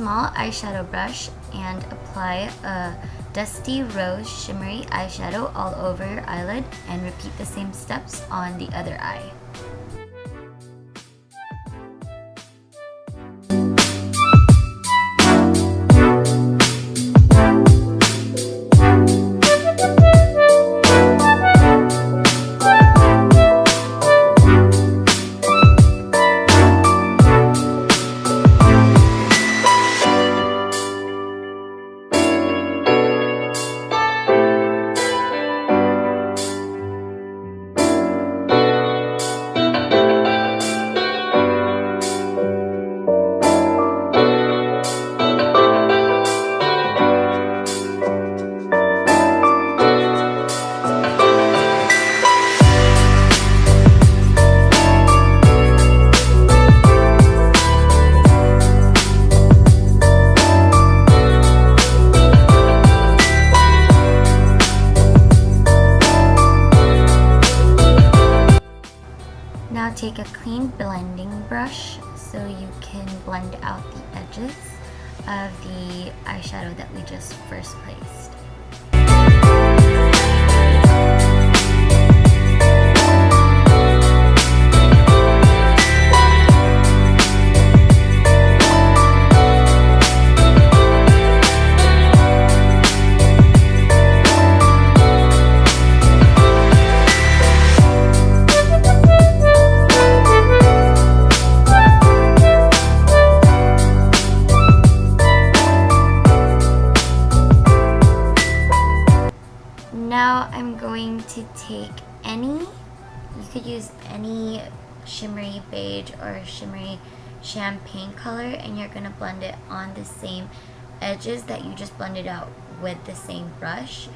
small eyeshadow brush and apply a dusty rose shimmery eyeshadow all over your eyelid and repeat the same steps on the other eye. Now take a clean blending brush so you can blend out the edges of the eyeshadow that we just first placed. Now I'm going to take you could use any shimmery beige or shimmery champagne color, and you're going to blend it on the same edges that you just blended out with the same brush.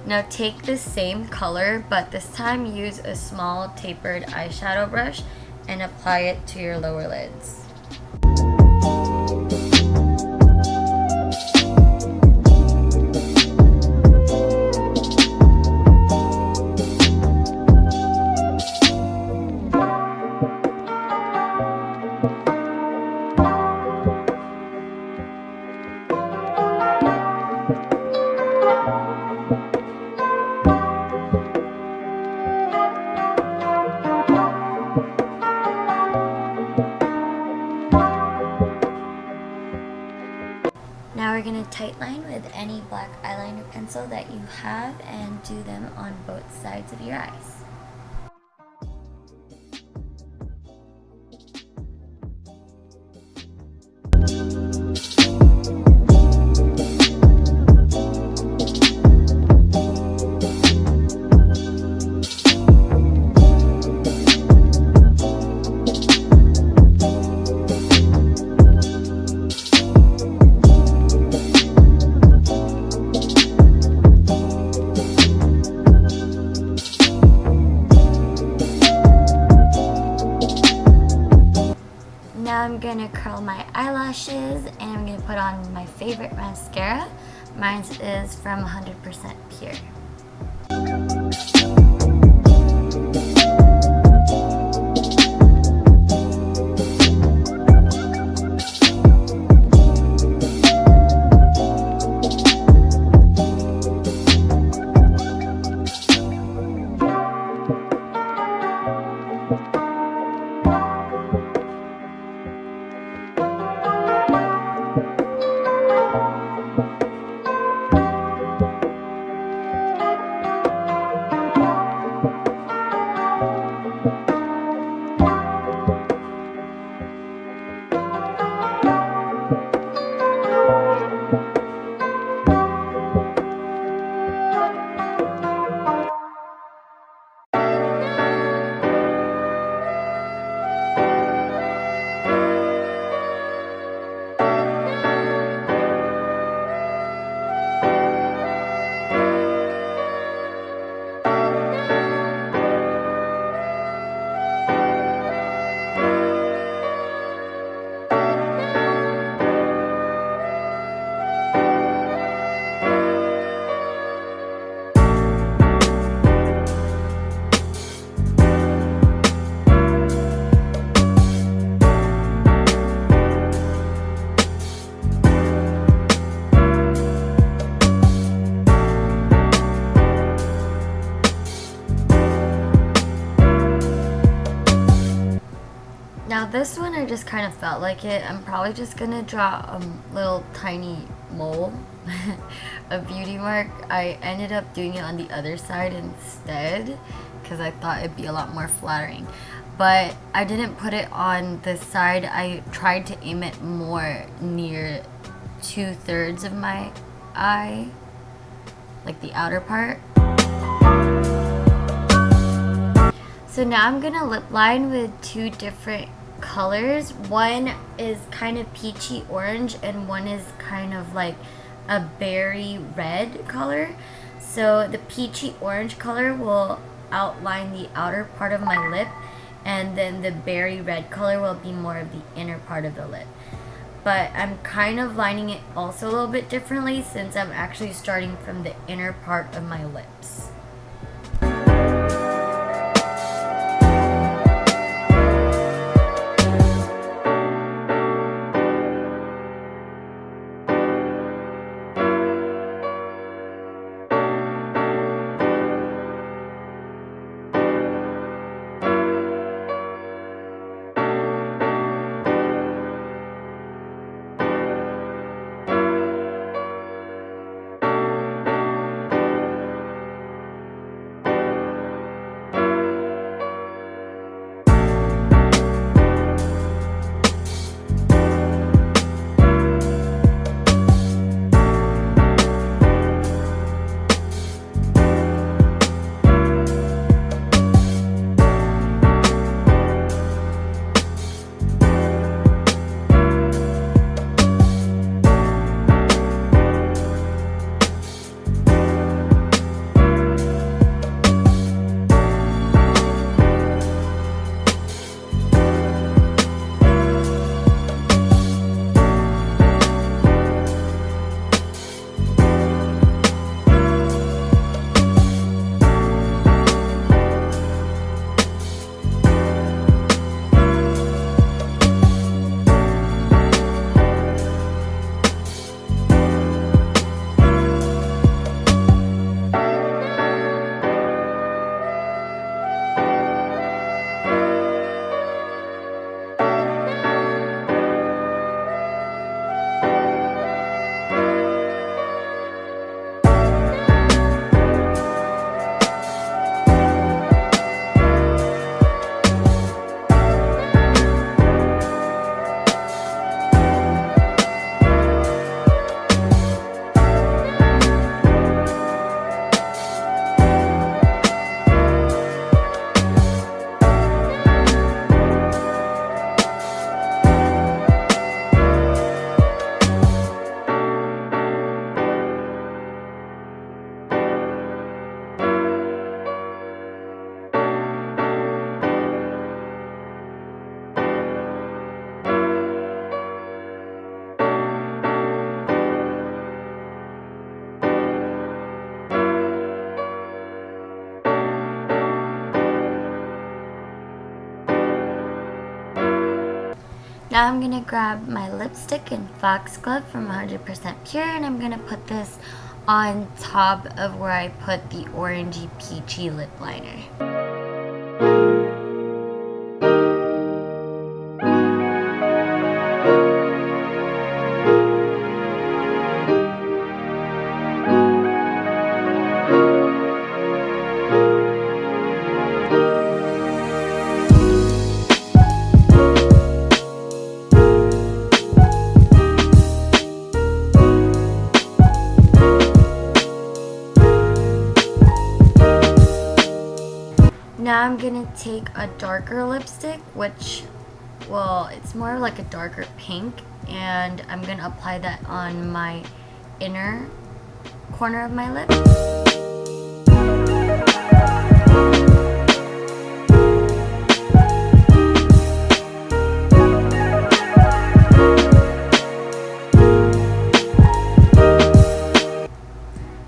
Now take the same color, but this time use a small tapered eyeshadow brush and apply it to your lower lids. Now we're going to tightline with any black eyeliner pencil that you have and do them on both sides of your eyes. Now I'm going to curl my eyelashes and I'm going to put on my favorite mascara. Mine is from 100% Pure. this one I just kind of felt like it. I'm probably just gonna draw a little tiny mole, a beauty mark. I ended up doing it on the other side instead because I thought it'd be a lot more flattering. But I didn't put it on this side. I tried to aim it more near 2/3 of my eye, like the outer part. So now I'm gonna lip line with two different colors. One is kind of peachy orange and one is kind of like a berry red color. So the peachy orange color will outline the outer part of my lip, and then the berry red color will be more of the inner part of the lip. But I'm kind of lining it also a little bit differently since I'm actually starting from the inner part of my lips. Now I'm gonna grab my lipstick in Foxglove from 100% Pure, and I'm gonna put this on top of where I put the orangey peachy lip liner. Now I'm gonna take a darker lipstick, which, well, it's more like a darker pink, and I'm gonna apply that on my inner corner of my lip.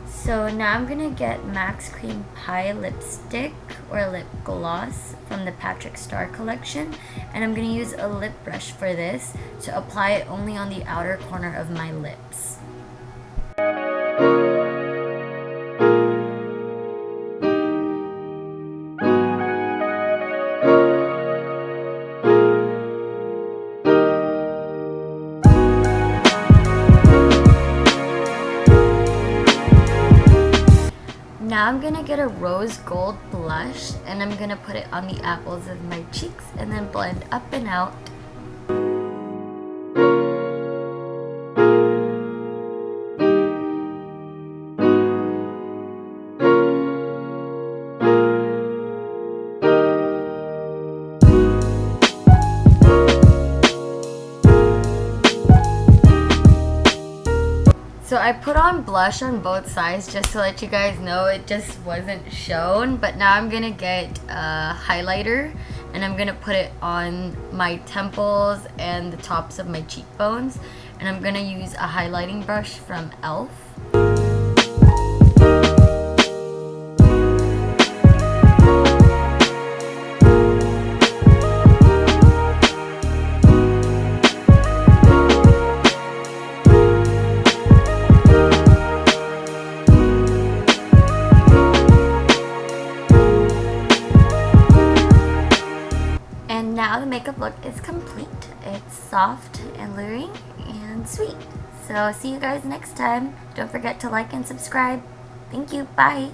So now I'm gonna get Max Cream Pie lipstick or lip gloss from the Patrick Star collection, and I'm gonna use a lip brush for this to apply it only on the outer corner of my lips. now I'm gonna get a rose gold blush and I'm gonna put it on the apples of my cheeks and then blend up and out. So I put on blush on both sides just to let you guys know it just wasn't shown. But now I'm gonna get a highlighter and I'm gonna put it on my temples and the tops of my cheekbones. And I'm gonna use a highlighting brush from e.l.f. Now the makeup look is complete. It's soft and alluring and sweet. So see you guys next time. Don't forget to like and subscribe. Thank you. Bye.